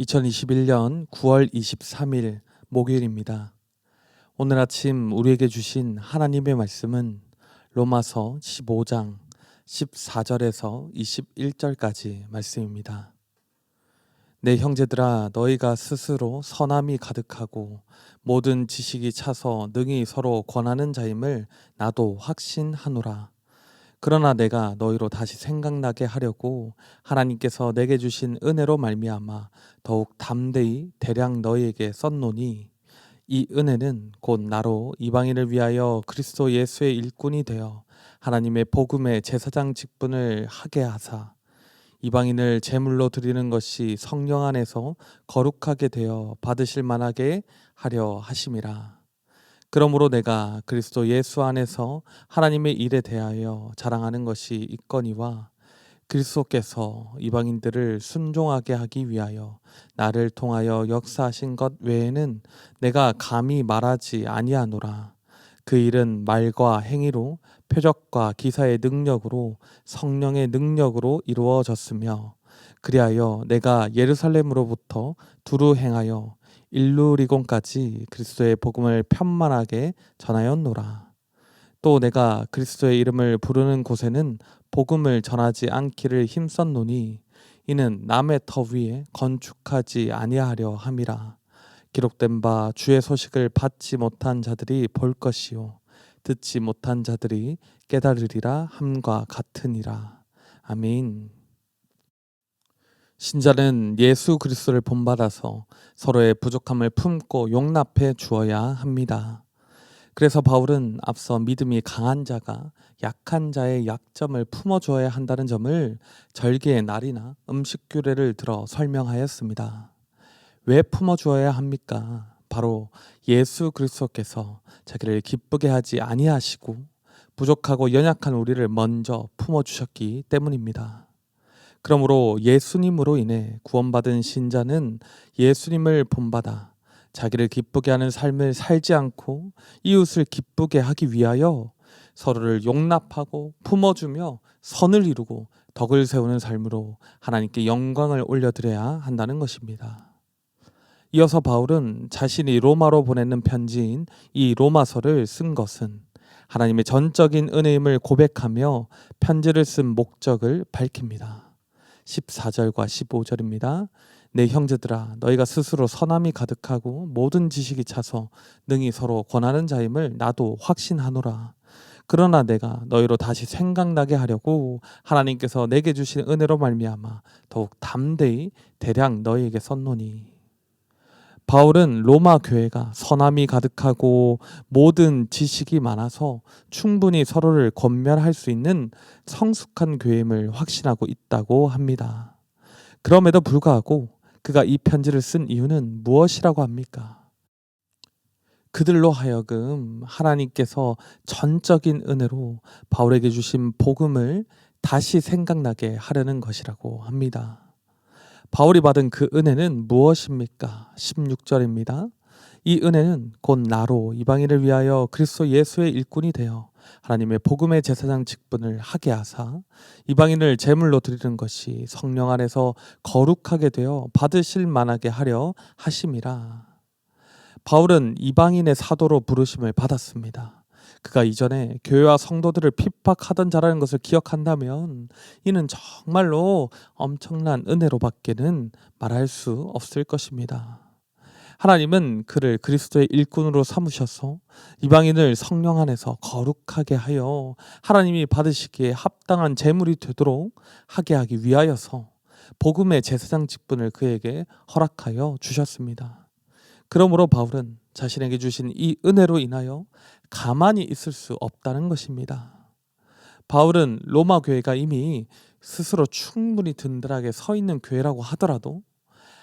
2021년 9월 23일 목요일입니다. 오늘 아침 우리에게 주신 하나님의 말씀은 로마서 15장 14절에서 21절까지 말씀입니다. 내 형제들아, 너희가 스스로 선함이 가득하고 모든 지식이 차서 능히 서로 권하는 자임을 나도 확신하노라. 그러나 내가 너희로 다시 생각나게 하려고 하나님께서 내게 주신 은혜로 말미암아 더욱 담대히 대량 너희에게 썼노니, 이 은혜는 곧 나로 이방인을 위하여 그리스도 예수의 일꾼이 되어 하나님의 복음의 제사장 직분을 하게 하사 이방인을 제물로 드리는 것이 성령 안에서 거룩하게 되어 받으실 만하게 하려 하심이라. 그러므로 내가 그리스도 예수 안에서 하나님의 일에 대하여 자랑하는 것이 있거니와, 그리스도께서 이방인들을 순종하게 하기 위하여 나를 통하여 역사하신 것 외에는 내가 감히 말하지 아니하노라. 그 일은 말과 행위로, 표적과 기사의 능력으로, 성령의 능력으로 이루어졌으며, 그리하여 내가 예루살렘으로부터 두루 행하여 일루리곤까지 그리스도의 복음을 편만하게 전하였노라. 또 내가 그리스도의 이름을 부르는 곳에는 복음을 전하지 않기를 힘썼노니, 이는 남의 터 위에 건축하지 아니하려 함이라. 기록된 바 주의 소식을 받지 못한 자들이 볼 것이요 듣지 못한 자들이 깨달으리라 함과 같으니라. 아멘. 신자는 예수 그리스도를 본받아서 서로의 부족함을 품고 용납해 주어야 합니다. 그래서 바울은 앞서 믿음이 강한 자가 약한 자의 약점을 품어주어야 한다는 점을 절개의 날이나 음식 규례를 들어 설명하였습니다. 왜 품어주어야 합니까? 바로 예수 그리스도께서 자기를 기쁘게 하지 아니하시고 부족하고 연약한 우리를 먼저 품어주셨기 때문입니다. 그러므로 예수님으로 인해 구원받은 신자는 예수님을 본받아 자기를 기쁘게 하는 삶을 살지 않고 이웃을 기쁘게 하기 위하여 서로를 용납하고 품어주며 선을 이루고 덕을 세우는 삶으로 하나님께 영광을 올려드려야 한다는 것입니다. 이어서 바울은 자신이 로마로 보내는 편지인 이 로마서를 쓴 것은 하나님의 전적인 은혜임을 고백하며 편지를 쓴 목적을 밝힙니다. 14절과 15절입니다. 내 형제들아, 너희가 스스로 선함이 가득하고 모든 지식이 차서 능히 서로 권하는 자임을 나도 확신하노라. 그러나 내가 너희로 다시 생각나게 하려고 하나님께서 내게 주신 은혜로 말미암아 더욱 담대히 대량 너희에게 썼노니. 바울은 로마 교회가 선함이 가득하고 모든 지식이 많아서 충분히 서로를 권면할 수 있는 성숙한 교회임을 확신하고 있다고 합니다. 그럼에도 불구하고 그가 이 편지를 쓴 이유는 무엇이라고 합니까? 그들로 하여금 하나님께서 전적인 은혜로 바울에게 주신 복음을 다시 생각나게 하려는 것이라고 합니다. 바울이 받은 그 은혜는 무엇입니까? 16절입니다. 이 은혜는 곧 나로 이방인을 위하여 그리스도 예수의 일꾼이 되어 하나님의 복음의 제사장 직분을 하게 하사 이방인을 제물로 드리는 것이 성령 안에서 거룩하게 되어 받으실 만하게 하려 하심이라. 바울은 이방인의 사도로 부르심을 받았습니다. 그가 이전에 교회와 성도들을 핍박하던 자라는 것을 기억한다면 이는 정말로 엄청난 은혜로밖에는 말할 수 없을 것입니다. 하나님은 그를 그리스도의 일꾼으로 삼으셔서 이방인을 성령 안에서 거룩하게 하여 하나님이 받으시기에 합당한 제물이 되도록 하게 하기 위하여서 복음의 제사장 직분을 그에게 허락하여 주셨습니다. 그러므로 바울은 자신에게 주신 이 은혜로 인하여 가만히 있을 수 없다는 것입니다. 바울은 로마 교회가 이미 스스로 충분히 든든하게 서 있는 교회라고 하더라도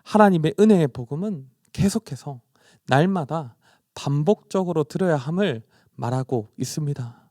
하나님의 은혜의 복음은 계속해서 날마다 반복적으로 들어야 함을 말하고 있습니다.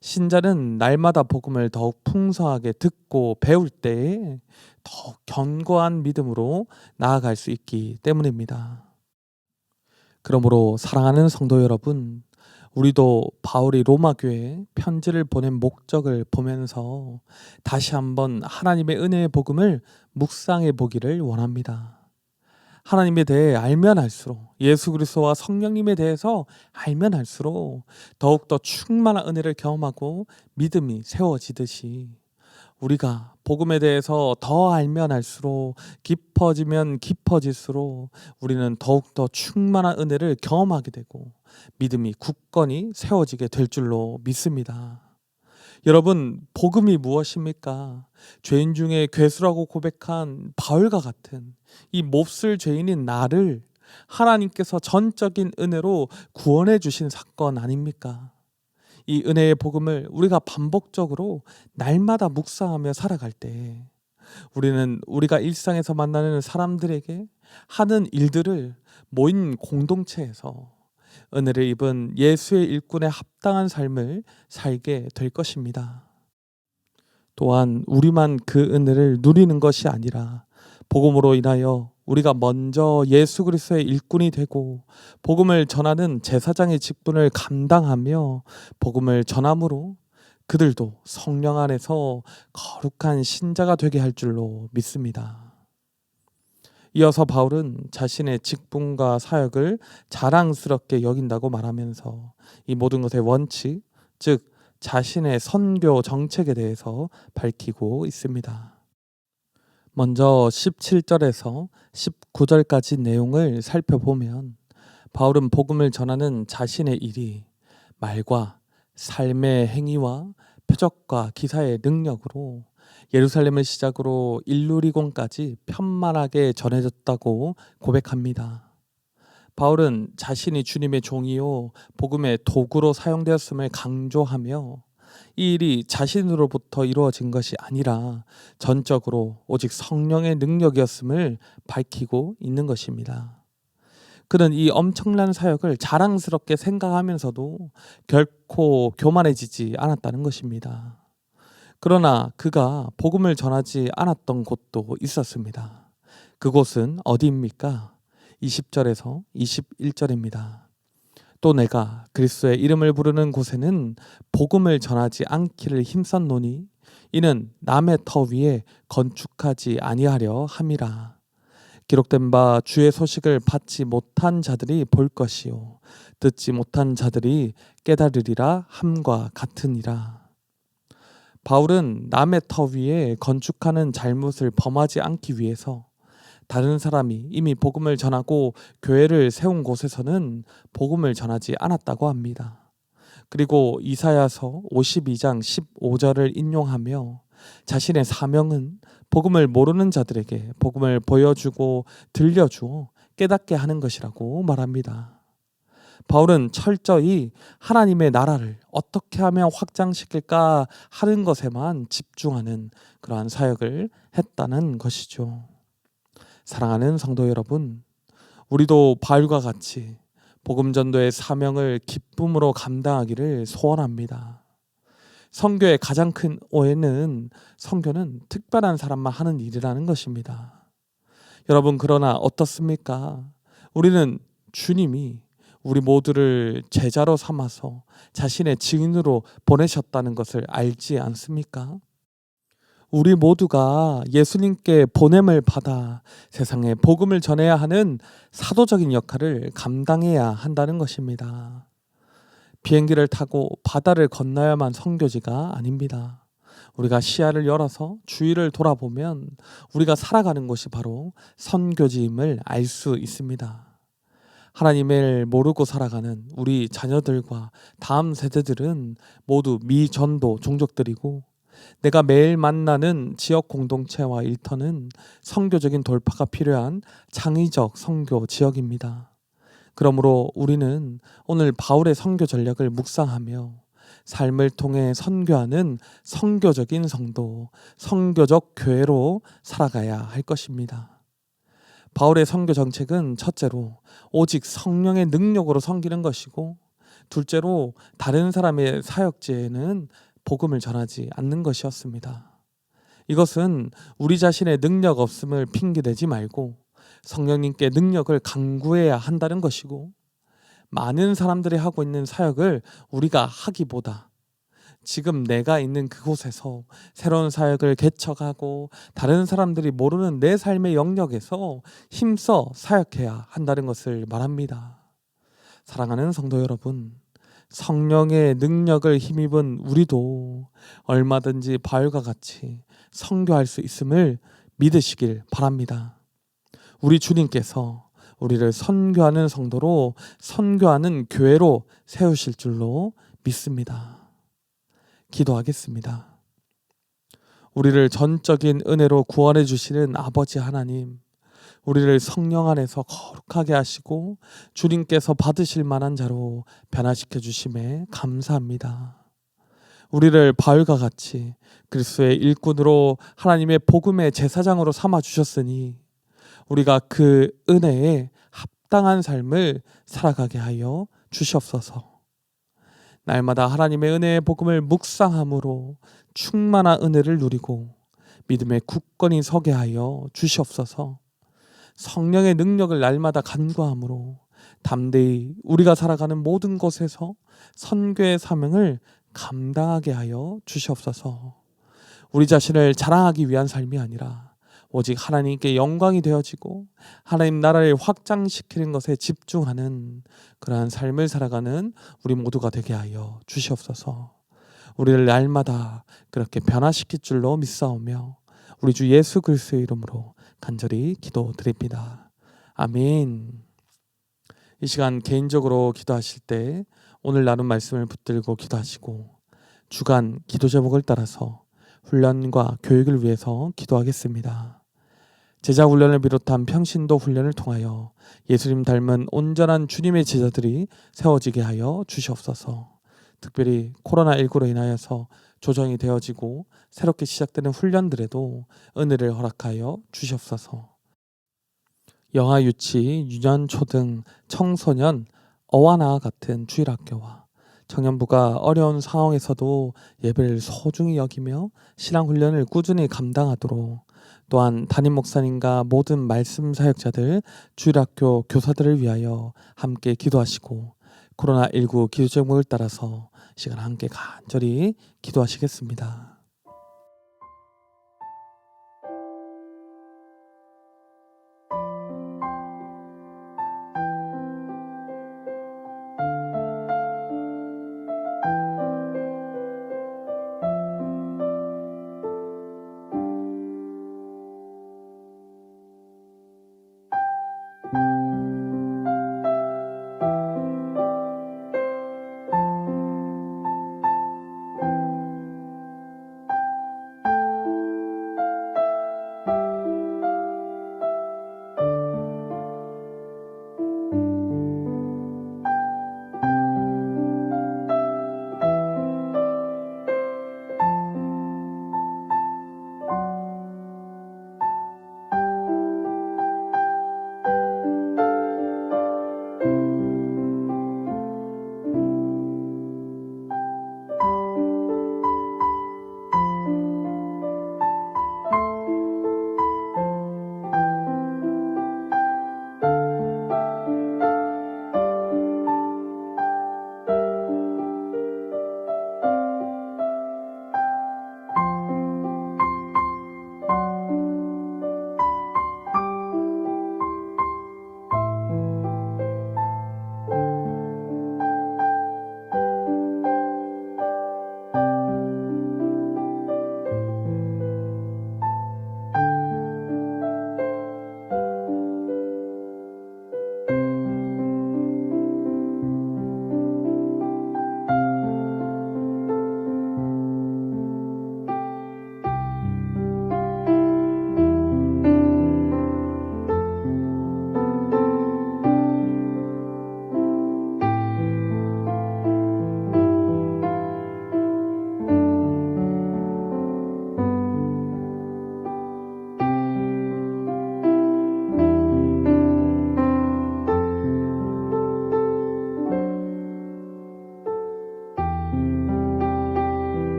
신자는 날마다 복음을 더욱 풍성하게 듣고 배울 때에 더욱 견고한 믿음으로 나아갈 수 있기 때문입니다. 그러므로 사랑하는 성도 여러분, 우리도 바울이 로마 교회에 편지를 보낸 목적을 보면서 다시 한번 하나님의 은혜의 복음을 묵상해 보기를 원합니다. 하나님에 대해 알면 알수록, 예수 그리스도와 성령님에 대해서 알면 알수록 더욱더 충만한 은혜를 경험하고 믿음이 세워지듯이, 우리가 복음에 대해서 더 알면 알수록, 깊어지면 깊어질수록 우리는 더욱더 충만한 은혜를 경험하게 되고 믿음이 굳건히 세워지게 될 줄로 믿습니다. 여러분, 복음이 무엇입니까? 죄인 중에 괴수라고 고백한 바울과 같은 이 몹쓸 죄인인 나를 하나님께서 전적인 은혜로 구원해 주신 사건 아닙니까? 이 은혜의 복음을 우리가 반복적으로 날마다 묵상하며 살아갈 때, 우리는 우리가 일상에서 만나는 사람들에게 하는 일들을 모인 공동체에서 은혜를 입은 예수의 일꾼에 합당한 삶을 살게 될 것입니다. 또한 우리만 그 은혜를 누리는 것이 아니라 복음으로 인하여 우리가 먼저 예수 그리스도의 일꾼이 되고 복음을 전하는 제사장의 직분을 감당하며 복음을 전함으로 그들도 성령 안에서 거룩한 신자가 되게 할 줄로 믿습니다. 이어서 바울은 자신의 직분과 사역을 자랑스럽게 여긴다고 말하면서 이 모든 것의 원칙, 즉 자신의 선교 정책에 대해서 밝히고 있습니다. 먼저 17절에서 19절까지 내용을 살펴보면 바울은 복음을 전하는 자신의 일이 말과 삶의 행위와 표적과 기사의 능력으로 예루살렘을 시작으로 일루리곤까지 편만하게 전해졌다고 고백합니다. 바울은 자신이 주님의 종이요 복음의 도구로 사용되었음을 강조하며 이 일이 자신으로부터 이루어진 것이 아니라 전적으로 오직 성령의 능력이었음을 밝히고 있는 것입니다. 그는 이 엄청난 사역을 자랑스럽게 생각하면서도 결코 교만해지지 않았다는 것입니다. 그러나 그가 복음을 전하지 않았던 곳도 있었습니다. 그곳은 어디입니까? 20절에서 21절입니다. 또 내가 그리스도의 이름을 부르는 곳에는 복음을 전하지 않기를 힘썼노니 이는 남의 터 위에 건축하지 아니하려 함이라. 기록된 바 주의 소식을 받지 못한 자들이 볼 것이요 듣지 못한 자들이 깨달으리라 함과 같으니라. 바울은 남의 터 위에 건축하는 잘못을 범하지 않기 위해서 다른 사람이 이미 복음을 전하고 교회를 세운 곳에서는 복음을 전하지 않았다고 합니다. 그리고 이사야서 52장 15절을 인용하며 자신의 사명은 복음을 모르는 자들에게 복음을 보여주고 들려주어 깨닫게 하는 것이라고 말합니다. 바울은 철저히 하나님의 나라를 어떻게 하면 확장시킬까 하는 것에만 집중하는 그러한 사역을 했다는 것이죠. 사랑하는 성도 여러분, 우리도 바울과 같이 복음 전도의 사명을 기쁨으로 감당하기를 소원합니다. 선교의 가장 큰 오해는 선교는 특별한 사람만 하는 일이라는 것입니다. 여러분, 그러나 어떻습니까? 우리는 주님이 우리 모두를 제자로 삼아서 자신의 증인으로 보내셨다는 것을 알지 않습니까? 우리 모두가 예수님께 보냄을 받아 세상에 복음을 전해야 하는 사도적인 역할을 감당해야 한다는 것입니다. 비행기를 타고 바다를 건너야만 선교지가 아닙니다. 우리가 시야를 열어서 주위를 돌아보면 우리가 살아가는 곳이 바로 선교지임을 알 수 있습니다. 하나님을 모르고 살아가는 우리 자녀들과 다음 세대들은 모두 미전도 종족들이고 내가 매일 만나는 지역 공동체와 일터는 선교적인 돌파가 필요한 창의적 선교 지역입니다. 그러므로 우리는 오늘 바울의 선교 전략을 묵상하며 삶을 통해 선교하는 선교적인 성도, 선교적 교회로 살아가야 할 것입니다. 바울의 선교 정책은 첫째로 오직 성령의 능력으로 섬기는 것이고, 둘째로 다른 사람의 사역지에는 복음을 전하지 않는 것이었습니다. 이것은 우리 자신의 능력 없음을 핑계대지 말고 성령님께 능력을 간구해야 한다는 것이고, 많은 사람들이 하고 있는 사역을 우리가 하기보다 지금 내가 있는 그곳에서 새로운 사역을 개척하고 다른 사람들이 모르는 내 삶의 영역에서 힘써 사역해야 한다는 것을 말합니다. 사랑하는 성도 여러분, 성령의 능력을 힘입은 우리도 얼마든지 바울과 같이 선교할 수 있음을 믿으시길 바랍니다. 우리 주님께서 우리를 선교하는 성도로, 선교하는 교회로 세우실 줄로 믿습니다. 기도하겠습니다. 우리를 전적인 은혜로 구원해 주시는 아버지 하나님, 우리를 성령 안에서 거룩하게 하시고 주님께서 받으실 만한 자로 변화시켜 주심에 감사합니다. 우리를 바울과 같이 그리스도의 일꾼으로 하나님의 복음의 제사장으로 삼아 주셨으니 우리가 그 은혜에 합당한 삶을 살아가게 하여 주시옵소서. 날마다 하나님의 은혜의 복음을 묵상함으로 충만한 은혜를 누리고 믿음의 굳건히 서게 하여 주시옵소서. 성령의 능력을 날마다 간구함으로 담대히 우리가 살아가는 모든 곳에서 선교의 사명을 감당하게 하여 주시옵소서. 우리 자신을 자랑하기 위한 삶이 아니라 오직 하나님께 영광이 되어지고 하나님 나라를 확장시키는 것에 집중하는 그러한 삶을 살아가는 우리 모두가 되게 하여 주시옵소서. 우리를 날마다 그렇게 변화시킬 줄로 믿사오며 우리 주 예수 그리스도의 이름으로 간절히 기도드립니다. 아멘. 이 시간 개인적으로 기도하실 때 오늘 나눈 말씀을 붙들고 기도하시고 주간 기도 제목을 따라서 훈련과 교육을 위해서 기도하겠습니다. 제자 훈련을 비롯한 평신도 훈련을 통하여 예수님 닮은 온전한 주님의 제자들이 세워지게 하여 주시옵소서. 특별히 코로나19로 인하여서 조정이 되어지고 새롭게 시작되는 훈련들에도 은혜를 허락하여 주시옵소서. 영아, 유치, 유년, 초등, 청소년, 어와나 같은 주일학교와 청년부가 어려운 상황에서도 예배를 소중히 여기며 신앙훈련을 꾸준히 감당하도록, 또한 담임 목사님과 모든 말씀 사역자들, 주일학교 교사들을 위하여 함께 기도하시고 코로나19 기도 제목을 따라서 시간 함께 간절히 기도하시겠습니다.